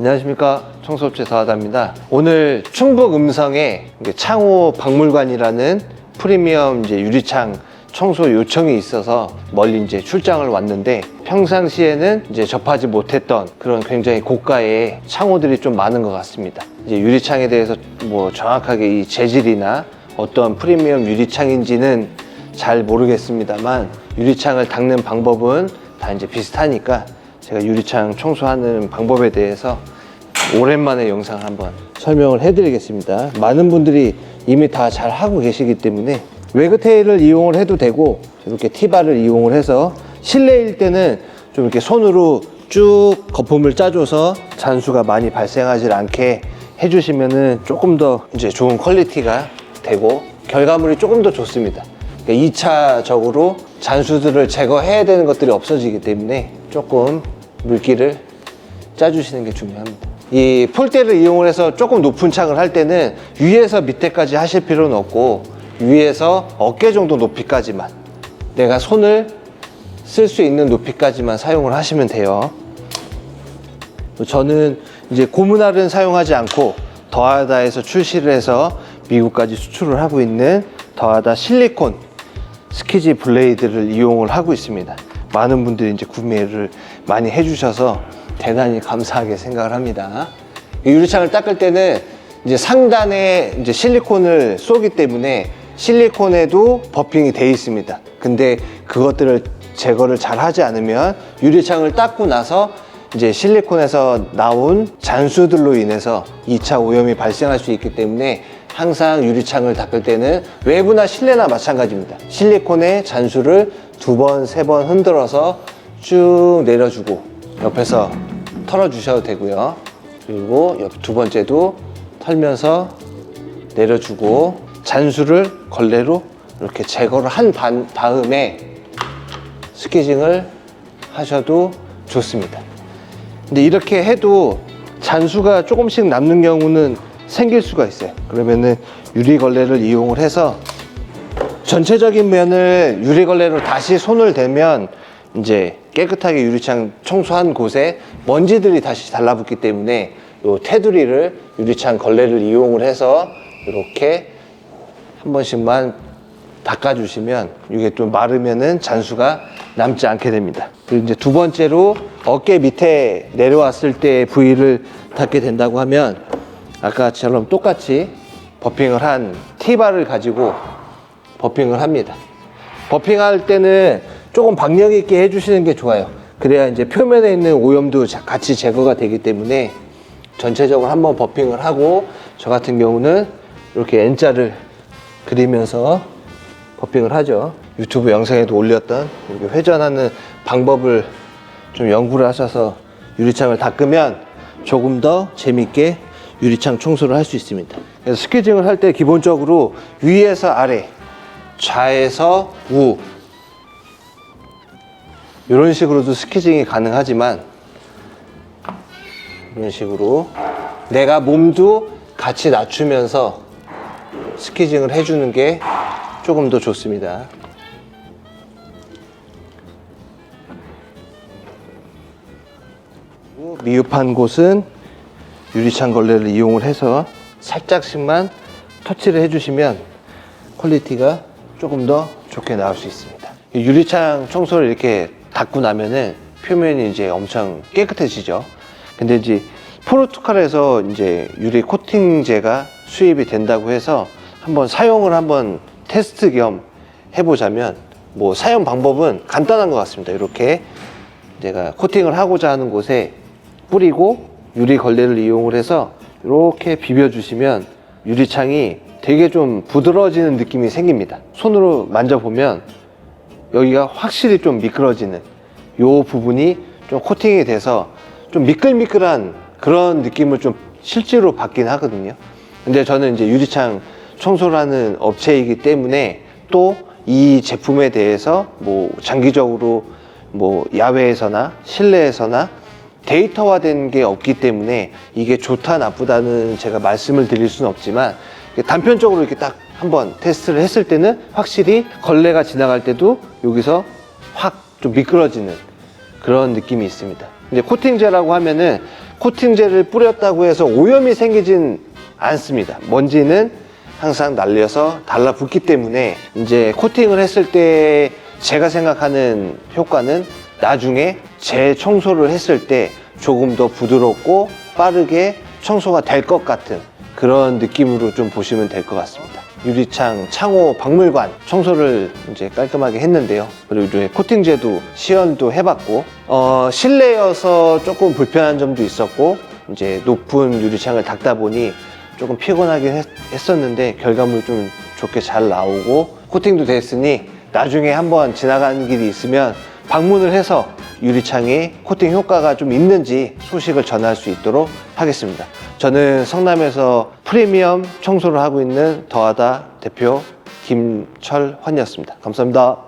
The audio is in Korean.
안녕하십니까, 청소업체 더하다입니다. 오늘 충북 음성에 창호 박물관이라는 프리미엄 유리창 청소 요청이 있어서 멀리 출장을 왔는데, 평상시에는 접하지 못했던 그런 굉장히 고가의 창호들이 좀 많은 것 같습니다. 유리창에 대해서 정확하게 이 재질이나 어떤 프리미엄 유리창인지는 잘 모르겠습니다만, 유리창을 닦는 방법은 다 비슷하니까 제가 유리창 청소하는 방법에 대해서 오랜만에 영상을 한번 설명을 해드리겠습니다. 많은 분들이 이미 다 잘 하고 계시기 때문에 외그테일을 이용을 해도 되고, 이렇게 T바를 이용을 해서 실내일 때는 좀 이렇게 손으로 쭉 거품을 짜줘서 잔수가 많이 발생하지 않게 해주시면은 조금 더 좋은 퀄리티가 되고 결과물이 조금 더 좋습니다. 그러니까 2차적으로 잔수들을 제거해야 되는 것들이 없어지기 때문에 조금 물기를 짜주시는 게 중요합니다. 이 폴대를 이용을 해서 조금 높은 창을 할 때는 위에서 밑에까지 하실 필요는 없고, 위에서 어깨 정도 높이까지만, 내가 손을 쓸 수 있는 높이까지만 사용을 하시면 돼요. 저는 고문알은 사용하지 않고 더하다에서 출시를 해서 미국까지 수출을 하고 있는 더하다 실리콘 스키지 블레이드를 이용을 하고 있습니다. 많은 분들이 구매를 많이 해주셔서 대단히 감사하게 생각을 합니다. 유리창을 닦을 때는 상단에 실리콘을 쏘기 때문에 실리콘에도 버핑이 돼 있습니다. 근데 그것들을 제거를 잘 하지 않으면 유리창을 닦고 나서 실리콘에서 나온 잔수들로 인해서 2차 오염이 발생할 수 있기 때문에, 항상 유리창을 닦을 때는 외부나 실내나 마찬가지입니다. 실리콘의 잔수를 2번, 3번 흔들어서 쭉 내려주고 옆에서 털어주셔도 되고요. 그리고 두 번째도 털면서 내려주고 잔수를 걸레로 이렇게 제거를 한 다음에 스키징을 하셔도 좋습니다. 근데 이렇게 해도 잔수가 조금씩 남는 경우는 생길 수가 있어요. 그러면은 유리걸레를 이용을 해서 전체적인 면을 유리걸레로 다시 손을 대면 깨끗하게 유리창 청소한 곳에 먼지들이 다시 달라붙기 때문에 요 테두리를 유리창 걸레를 이용을 해서 이렇게 한 번씩만 닦아주시면, 이게 좀 마르면은 잔수가 남지 않게 됩니다. 그리고 두 번째로 어깨 밑에 내려왔을 때 부위를 닦게 된다고 하면, 아까처럼 똑같이 버핑을 한 T바를 가지고 버핑을 합니다. 버핑할 때는 조금 박력 있게 해주시는 게 좋아요. 그래야 표면에 있는 오염도 같이 제거가 되기 때문에 전체적으로 한번 버핑을 하고, 저 같은 경우는 이렇게 N자를 그리면서 버핑을 하죠. 유튜브 영상에도 올렸던 이렇게 회전하는 방법을 좀 연구를 하셔서 유리창을 닦으면 조금 더 재밌게 유리창 청소를 할 수 있습니다. 그래서 스키징을 할 때 기본적으로 위에서 아래, 좌에서 우, 이런 식으로도 스키징이 가능하지만, 이런 식으로 내가 몸도 같이 낮추면서 스키징을 해주는 게 조금 더 좋습니다. 미흡한 곳은 유리창 걸레를 이용을 해서 살짝씩만 터치를 해주시면 퀄리티가 조금 더 좋게 나올 수 있습니다. 유리창 청소를 이렇게 닦고 나면은 표면이 엄청 깨끗해지죠. 근데 포르투갈에서 유리 코팅제가 수입이 된다고 해서 한번 테스트 겸 해보자면, 사용 방법은 간단한 것 같습니다. 이렇게 제가 코팅을 하고자 하는 곳에 뿌리고 유리 걸레를 이용을 해서 이렇게 비벼주시면 유리창이 되게 좀 부드러워지는 느낌이 생깁니다. 손으로 만져보면 여기가 확실히 좀 미끄러지는 요 부분이 좀 코팅이 돼서 좀 미끌미끌한 그런 느낌을 좀 실제로 받긴 하거든요. 근데 저는 유리창 청소를 하는 업체이기 때문에, 또 이 제품에 대해서 장기적으로 야외에서나 실내에서나 데이터화된 게 없기 때문에 이게 좋다 나쁘다는 제가 말씀을 드릴 수는 없지만, 단편적으로 이렇게 딱 한번 테스트를 했을 때는 확실히 걸레가 지나갈 때도 여기서 확 좀 미끄러지는 그런 느낌이 있습니다. 이제 코팅제라고 하면은 코팅제를 뿌렸다고 해서 오염이 생기진 않습니다. 먼지는 항상 날려서 달라붙기 때문에 이제 코팅을 했을 때 제가 생각하는 효과는 나중에 재청소를 했을 때 조금 더 부드럽고 빠르게 청소가 될 것 같은 그런 느낌으로 좀 보시면 될 것 같습니다. 유리창, 창호, 박물관 청소를 이제 깔끔하게 했는데요. 그리고 이제 코팅제도 시연도 해봤고, 실내여서 조금 불편한 점도 있었고, 이제 높은 유리창을 닦다 보니 조금 피곤하긴 했었는데 결과물 좀 좋게 잘 나오고 코팅도 됐으니 나중에 한번 지나가는 길이 있으면 방문을 해서 유리창에 코팅 효과가 좀 있는지 소식을 전할 수 있도록 하겠습니다. 저는 성남에서 프리미엄 청소를 하고 있는 더하다 대표 김철환이었습니다. 감사합니다.